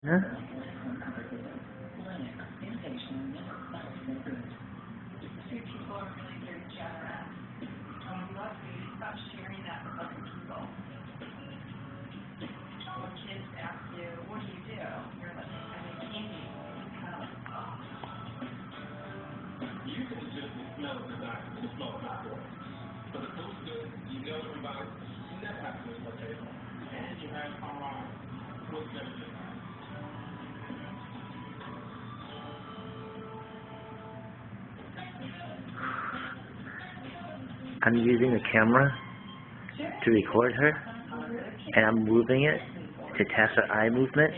Hả? I'm using the camera to record her, and I'm moving it to test her eye movement,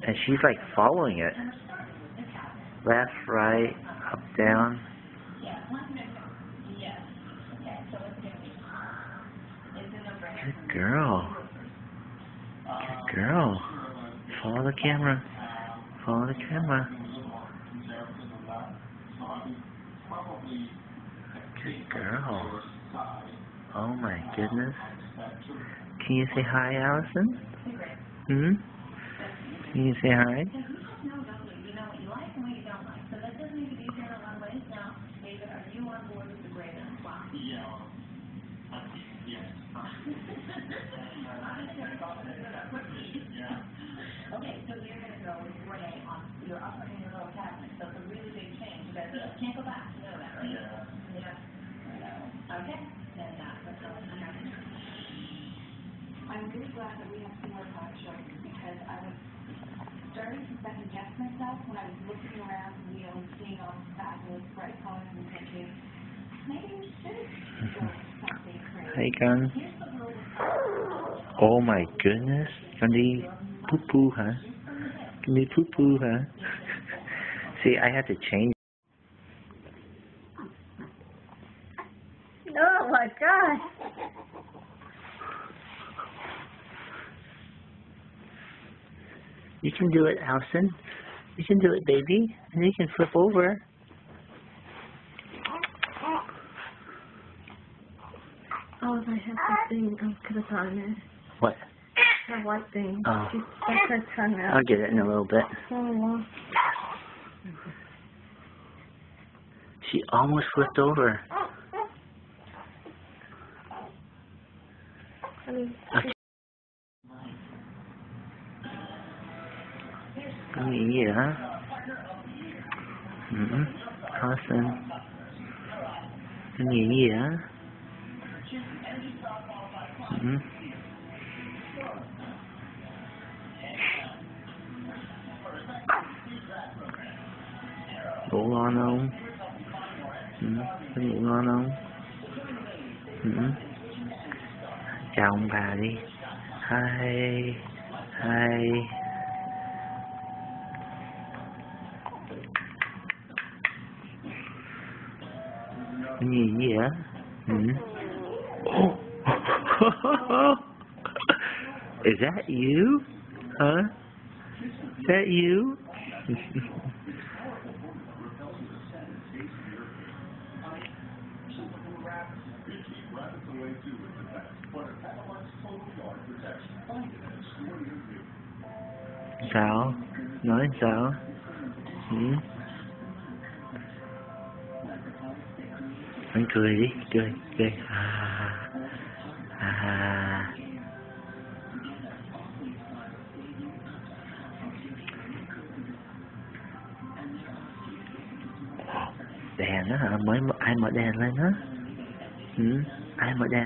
and she's like following it. Left, right, up, down. Good girl. Good girl. Follow the camera. Follow the camera. Good girl. Oh my goodness. Can you say hi, Allison? Hmm? Can you say hi? Okay, so you're going to go with Renee on your upper and your lower cabinet. So it's a really big change. You guys can't go back. You know that, right? Yeah. Okay. Then let's go. I'm really glad that we have some more talk choices because I was starting to second guess myself when I was looking around the wheel and seeing all the fabulous bright colors and thinking, maybe we should go with something crazy. Hey, Gun. Oh my goodness. Gonna poo poo, huh? Gonna poo poo, huh? See, I had to change. Oh my gosh. You can do it, Allison. You can do it, baby. And you can flip over. Oh, I have the thing. I'm gonna put on there. What? The white thing. Oh. She stuck her tongue out. I'll get it in a little bit. Oh, She almost flipped over. Okay. Yeah. Allison. Yeah. Ngủ ngon không? Có ngủ ngon không? Chào ông bà đi. Hi. Hi. Cái gì vậy? Is that you? Huh? Is that you? Sao? Nói sao? Anh cười đi, cười, cười. Đèn á hả? Mới ai mở đèn lên á? Ai mở đèn?